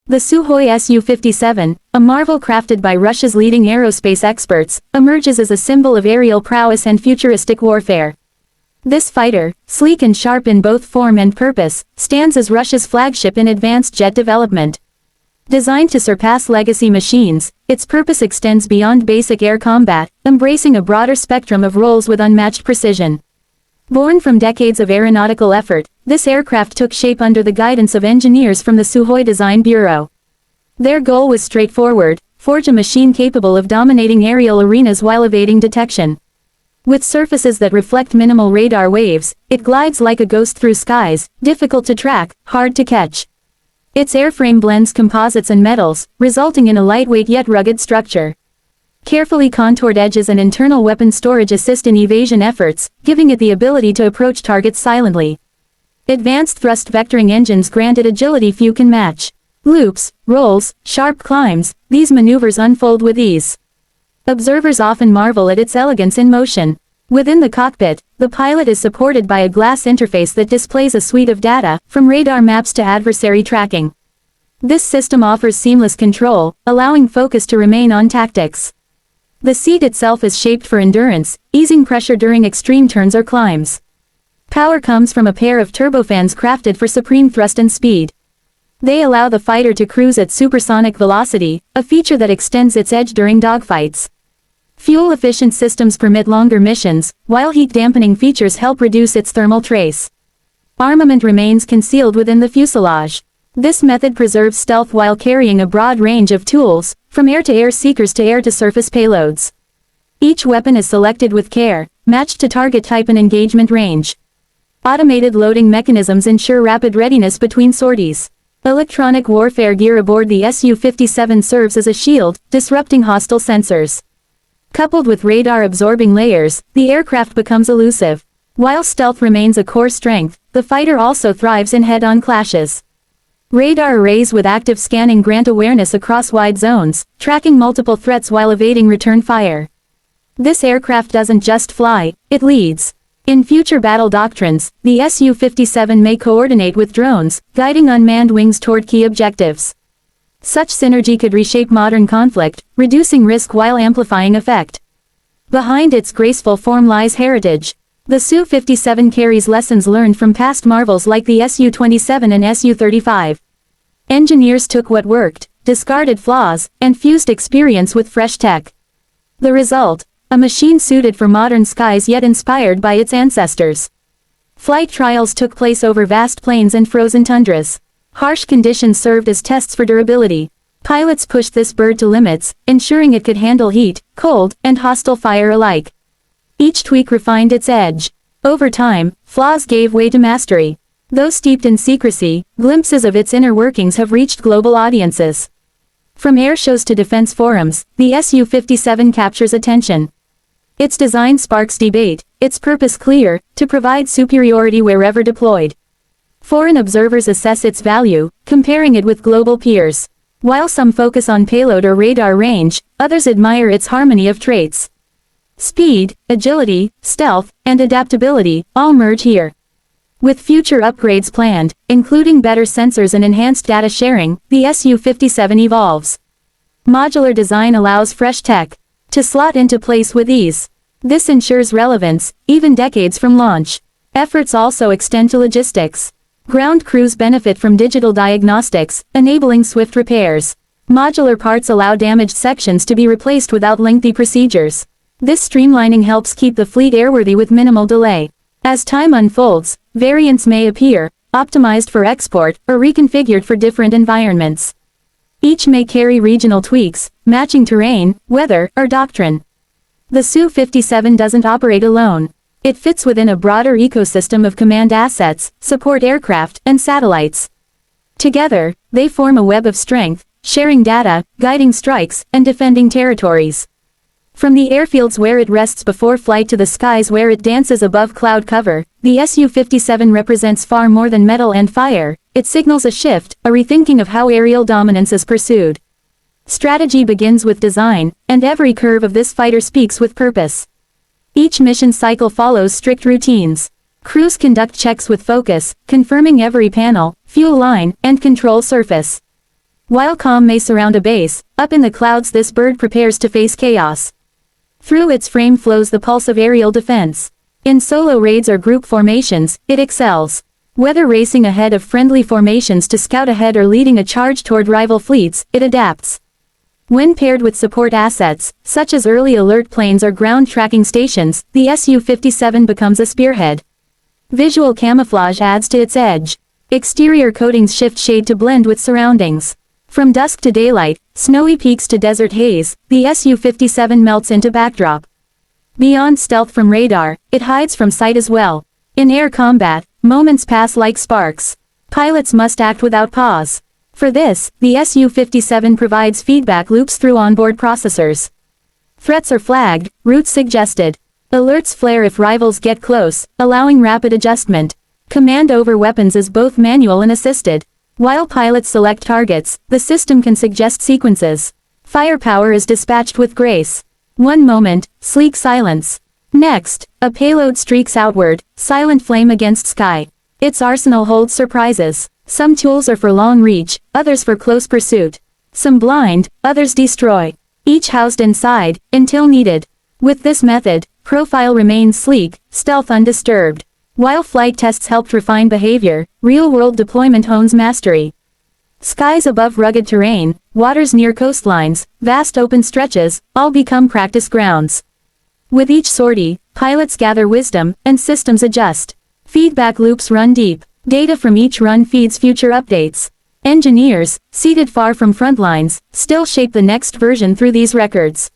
The Sukhoi Su-57, a marvel crafted by Russia's leading aerospace experts, emerges as a symbol of aerial prowess and futuristic warfare. This fighter, sleek and sharp in both form and purpose, stands as Russia's flagship in advanced jet development. Designed to surpass legacy machines, its purpose extends beyond basic air combat, embracing a broader spectrum of roles with unmatched precision. Born from decades of aeronautical effort, this aircraft took shape under the guidance of engineers from the Sukhoi Design Bureau. Their goal was straightforward: forge a machine capable of dominating aerial arenas while evading detection. With surfaces that reflect minimal radar waves, it glides like a ghost through skies, difficult to track, hard to catch. Its airframe blends composites and metals, resulting in a lightweight yet rugged structure. Carefully contoured edges and internal weapon storage assist in evasion efforts, giving it the ability to approach targets silently. Advanced thrust vectoring engines granted agility few can match. Loops, rolls, sharp climbs, these maneuvers unfold with ease. Observers often marvel at its elegance in motion. Within the cockpit, the pilot is supported by a glass interface that displays a suite of data, from radar maps to adversary tracking. This system offers seamless control, allowing focus to remain on tactics. The seat itself is shaped for endurance, easing pressure during extreme turns or climbs. Power comes from a pair of turbofans crafted for supreme thrust and speed. They allow the fighter to cruise at supersonic velocity, a feature that extends its edge during dogfights. Fuel-efficient systems permit longer missions, while heat-dampening features help reduce its thermal trace. Armament remains concealed within the fuselage. This method preserves stealth while carrying a broad range of tools, from air-to-air seekers to air-to-surface payloads. Each weapon is selected with care, matched to target type and engagement range. Automated loading mechanisms ensure rapid readiness between sorties. Electronic warfare gear aboard the Su-57 serves as a shield, disrupting hostile sensors. Coupled with radar-absorbing layers, the aircraft becomes elusive. While stealth remains a core strength, the fighter also thrives in head-on clashes. Radar arrays with active scanning grant awareness across wide zones, tracking multiple threats while evading return fire. This aircraft doesn't just fly, it leads. In future battle doctrines, the Su-57 may coordinate with drones, guiding unmanned wings toward key objectives. Such synergy could reshape modern conflict, reducing risk while amplifying effect. Behind its graceful form lies heritage. The Su-57 carries lessons learned from past marvels like the Su-27 and Su-35. Engineers took what worked, discarded flaws, and fused experience with fresh tech. The result: a machine suited for modern skies yet inspired by its ancestors. Flight trials took place over vast plains and frozen tundras. Harsh conditions served as tests for durability. Pilots pushed this bird to limits, ensuring it could handle heat, cold, and hostile fire alike. Each tweak refined its edge. Over time, flaws gave way to mastery. Though steeped in secrecy, glimpses of its inner workings have reached global audiences. From airshows to defense forums, the Su-57 captures attention. Its design sparks debate, its purpose clear: to provide superiority wherever deployed. Foreign observers assess its value, comparing it with global peers. While some focus on payload or radar range, others admire its harmony of traits. Speed, agility, stealth, and adaptability all merge here. With future upgrades planned, including better sensors and enhanced data sharing, the Su-57 evolves. Modular design allows fresh tech to slot into place with ease. This ensures relevance, even decades from launch. Efforts also extend to logistics. Ground crews benefit from digital diagnostics, enabling swift repairs. Modular parts allow damaged sections to be replaced without lengthy procedures. This streamlining helps keep the fleet airworthy with minimal delay. As time unfolds, variants may appear, optimized for export, or reconfigured for different environments. Each may carry regional tweaks, matching terrain, weather, or doctrine. The Su-57 doesn't operate alone. It fits within a broader ecosystem of command assets, support aircraft, and satellites. Together, they form a web of strength, sharing data, guiding strikes, and defending territories. From the airfields where it rests before flight to the skies where it dances above cloud cover, the Su-57 represents far more than metal and fire. It signals a shift, a rethinking of how aerial dominance is pursued. Strategy begins with design, and every curve of this fighter speaks with purpose. Each mission cycle follows strict routines. Crews conduct checks with focus, confirming every panel, fuel line, and control surface. While calm may surround a base, up in the clouds this bird prepares to face chaos. Through its frame flows the pulse of aerial defense. In solo raids or group formations, it excels. Whether racing ahead of friendly formations to scout ahead or leading a charge toward rival fleets, it adapts. When paired with support assets, such as early alert planes or ground tracking stations, the Su-57 becomes a spearhead. Visual camouflage adds to its edge. Exterior coatings shift shade to blend with surroundings. From dusk to daylight, snowy peaks to desert haze, the Su-57 melts into backdrop. Beyond stealth from radar, it hides from sight as well. In air combat, moments pass like sparks. Pilots must act without pause. For this, the Su-57 provides feedback loops through onboard processors. Threats are flagged, routes suggested. Alerts flare if rivals get close, allowing rapid adjustment. Command over weapons is both manual and assisted. While pilots select targets, the system can suggest sequences. Firepower is dispatched with grace. One moment, sleek silence. Next, a payload streaks outward, silent flame against sky. Its arsenal holds surprises. Some tools are for long reach, others for close pursuit. Some blind, others destroy. Each housed inside, until needed. With this method, profile remains sleek, stealth undisturbed. While flight tests helped refine behavior, real-world deployment hones mastery. Skies above rugged terrain, waters near coastlines, vast open stretches, all become practice grounds. With each sortie, pilots gather wisdom, and systems adjust. Feedback loops run deep. Data from each run feeds future updates. Engineers, seated far from front lines, still shape the next version through these records.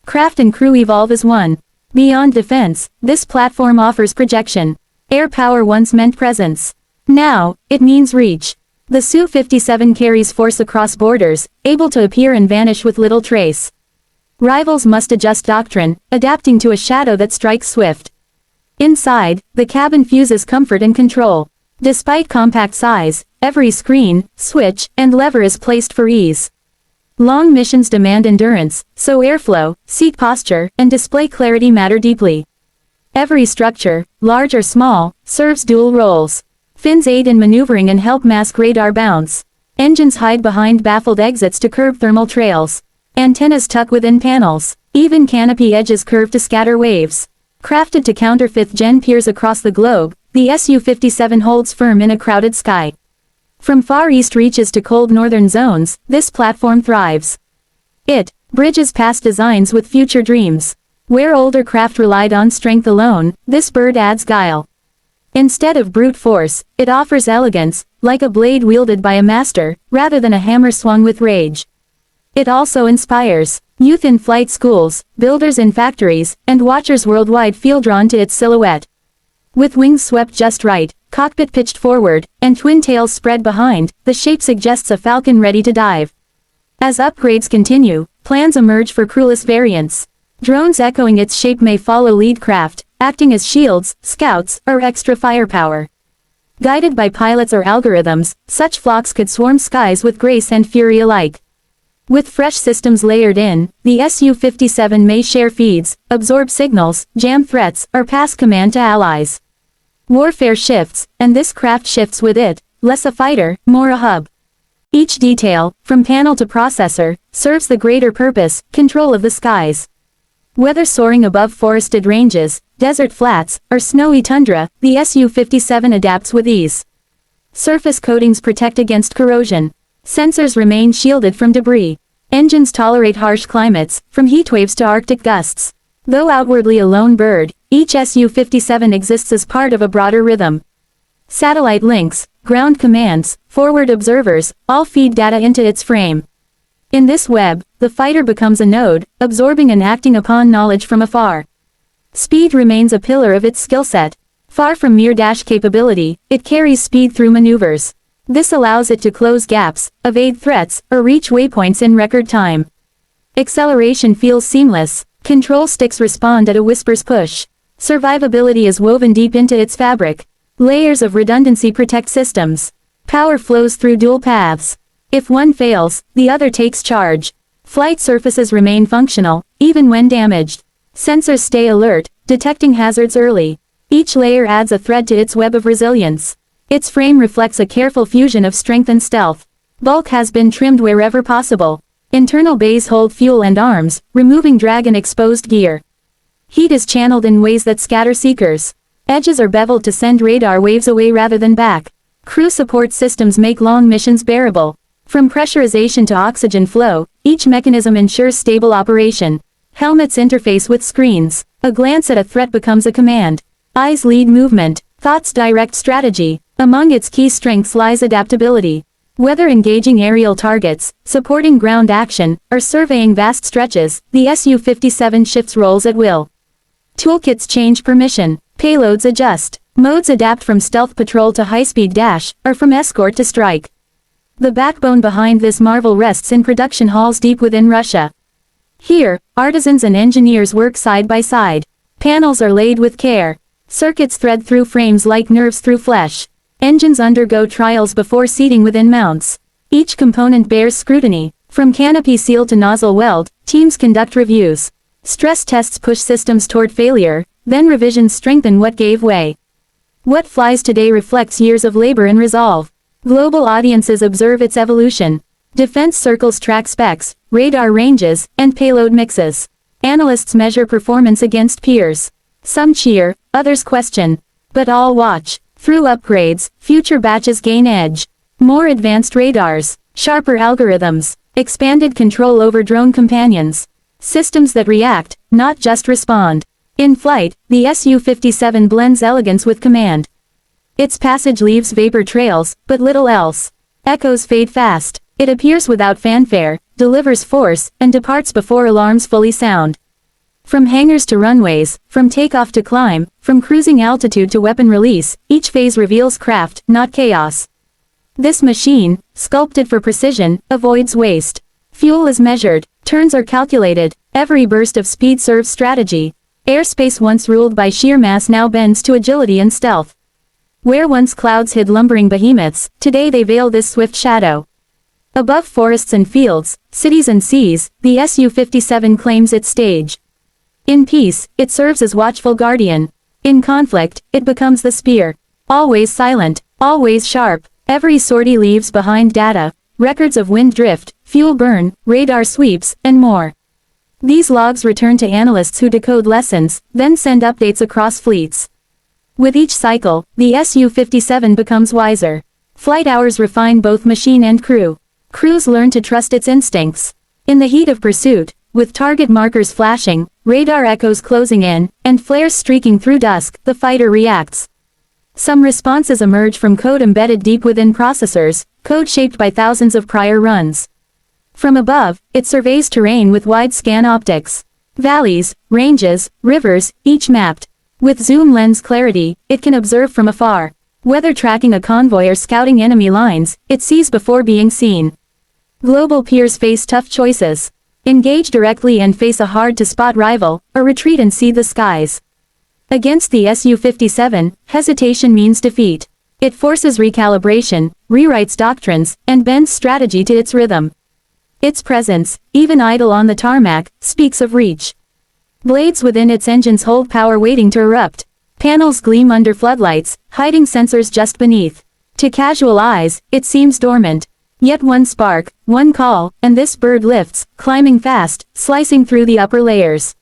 Craft and crew evolve as one. Beyond defense, this platform offers projection. Air power once meant presence. Now, it means reach. The Su-57 carries force across borders, able to appear and vanish with little trace. Rivals must adjust doctrine, adapting to a shadow that strikes swift. Inside, the cabin fuses comfort and control. Despite compact size, every screen, switch, and lever is placed for ease. Long missions demand endurance, so airflow, seat posture, and display clarity matter deeply. Every structure, large or small, serves dual roles. Fins aid in maneuvering and help mask radar bounce. Engines hide behind baffled exits to curb thermal trails. Antennas tuck within panels. Even canopy edges curve to scatter waves. Crafted to counter 5th-gen peers across the globe, the Su-57 holds firm in a crowded sky. From Far East reaches to cold northern zones, this platform thrives. It bridges past designs with future dreams. Where older craft relied on strength alone, this bird adds guile. Instead of brute force, it offers elegance, like a blade wielded by a master, rather than a hammer swung with rage. It also inspires. Youth in flight schools, builders in factories, and watchers worldwide feel drawn to its silhouette. With wings swept just right, cockpit pitched forward, and twin tails spread behind, the shape suggests a falcon ready to dive. As upgrades continue, plans emerge for crewless variants. Drones echoing its shape may follow lead craft, acting as shields, scouts, or extra firepower. Guided by pilots or algorithms, such flocks could swarm skies with grace and fury alike. With fresh systems layered in, the Su-57 may share feeds, absorb signals, jam threats, or pass command to allies. Warfare shifts, and this craft shifts with it, less a fighter, more a hub. Each detail, from panel to processor, serves the greater purpose, control of the skies. Whether soaring above forested ranges, desert flats, or snowy tundra, the Su-57 adapts with ease. Surface coatings protect against corrosion. Sensors remain shielded from debris. Engines tolerate harsh climates, from heatwaves to Arctic gusts. Though outwardly a lone bird, each Su-57 exists as part of a broader rhythm. Satellite links, ground commands, forward observers, all feed data into its frame. In this web, the fighter becomes a node, absorbing and acting upon knowledge from afar. Speed remains a pillar of its skill set. Far from mere dash capability, it carries speed through maneuvers. This allows it to close gaps, evade threats, or reach waypoints in record time. Acceleration feels seamless. Control sticks respond at a whisper's push. Survivability is woven deep into its fabric. Layers of redundancy protect systems. Power flows through dual paths. If one fails, the other takes charge. Flight surfaces remain functional, even when damaged. Sensors stay alert, detecting hazards early. Each layer adds a thread to its web of resilience. Its frame reflects a careful fusion of strength and stealth. Bulk has been trimmed wherever possible. Internal bays hold fuel and arms, removing drag and exposed gear. Heat is channeled in ways that scatter seekers. Edges are beveled to send radar waves away rather than back. Crew support systems make long missions bearable. From pressurization to oxygen flow, each mechanism ensures stable operation. Helmets interface with screens. A glance at a threat becomes a command. Eyes lead movement. Thoughts direct strategy. Among its key strengths lies adaptability. Whether engaging aerial targets, supporting ground action, or surveying vast stretches, the Su-57 shifts roles at will. Toolkits change per mission. Payloads adjust. Modes adapt from stealth patrol to high-speed dash, or from escort to strike. The backbone behind this marvel rests in production halls deep within Russia. Here, artisans and engineers work side by side. Panels are laid with care. Circuits thread through frames like nerves through flesh. Engines undergo trials before seating within mounts. Each component bears scrutiny. From canopy seal to nozzle weld, teams conduct reviews. Stress tests push systems toward failure, then revisions strengthen what gave way. What flies today reflects years of labor and resolve. Global audiences observe its evolution. Defense circles track specs, radar ranges, and payload mixes. Analysts measure performance against peers. Some cheer, others question. But all watch. Through upgrades, future batches gain edge. More advanced radars, sharper algorithms, expanded control over drone companions. Systems that react, not just respond. In flight, the Su-57 blends elegance with command. Its passage leaves vapor trails, but little else. Echoes fade fast. It appears without fanfare, delivers force, and departs before alarms fully sound. From hangars to runways, from takeoff to climb, from cruising altitude to weapon release, each phase reveals craft, not chaos. This machine, sculpted for precision, avoids waste. Fuel is measured, turns are calculated, every burst of speed serves strategy. Airspace once ruled by sheer mass now bends to agility and stealth. Where once clouds hid lumbering behemoths, today they veil this swift shadow. Above forests and fields, cities and seas, the Su-57 claims its stage. In peace, it serves as watchful guardian. In conflict, it becomes the spear. Always silent, always sharp, every sortie leaves behind data, records of wind drift, fuel burn, radar sweeps, and more. These logs return to analysts who decode lessons, then send updates across fleets. With each cycle, the Su-57 becomes wiser. Flight hours refine both machine and crew. Crews learn to trust its instincts. In the heat of pursuit, with target markers flashing, radar echoes closing in, and flares streaking through dusk, the fighter reacts. Some responses emerge from code embedded deep within processors, code shaped by thousands of prior runs. From above, it surveys terrain with wide-scan optics. Valleys, ranges, rivers, each mapped. With zoom lens clarity, it can observe from afar. Whether tracking a convoy or scouting enemy lines, it sees before being seen. Global peers face tough choices. Engage directly and face a hard-to-spot rival, or retreat and see the skies. Against the Su-57, hesitation means defeat. It forces recalibration, rewrites doctrines, and bends strategy to its rhythm. Its presence, even idle on the tarmac, speaks of reach. Blades within its engines hold power waiting to erupt. Panels gleam under floodlights, hiding sensors just beneath. To casual eyes, it seems dormant. Yet one spark, one call, and this bird lifts, climbing fast, slicing through the upper layers.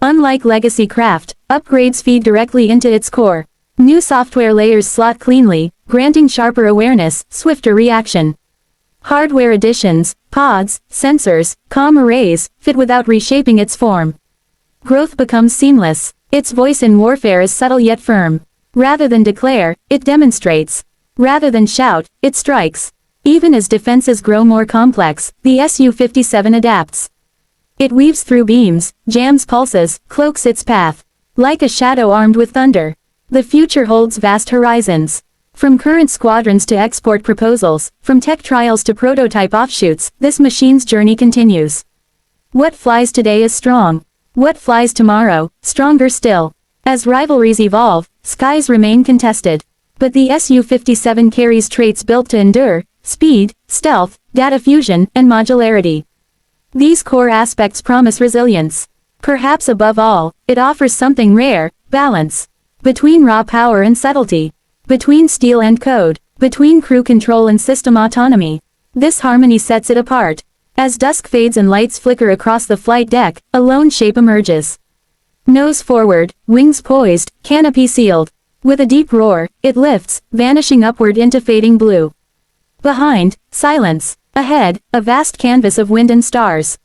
Unlike legacy craft, upgrades feed directly into its core. New software layers slot cleanly, granting sharper awareness, swifter reaction. Hardware additions, pods, sensors, comm arrays, fit without reshaping its form. Growth becomes seamless. Its voice in warfare is subtle yet firm. Rather than declare, it demonstrates. Rather than shout, it strikes. Even as defenses grow more complex, the Su-57 adapts. It weaves through beams, jams pulses, cloaks its path. Like a shadow armed with thunder. The future holds vast horizons. From current squadrons to export proposals, from tech trials to prototype offshoots, this machine's journey continues. What flies today is strong. What flies tomorrow, stronger still. As rivalries evolve, skies remain contested. But the Su-57 carries traits built to endure: speed, stealth, data fusion, and modularity. These core aspects promise resilience. Perhaps above all, it offers something rare: balance. Between raw power and subtlety. Between steel and code. Between crew control and system autonomy. This harmony sets it apart. As dusk fades and lights flicker across the flight deck, a lone shape emerges. Nose forward, wings poised, canopy sealed. With a deep roar, it lifts, vanishing upward into fading blue. Behind, silence. Ahead, a vast canvas of wind and stars.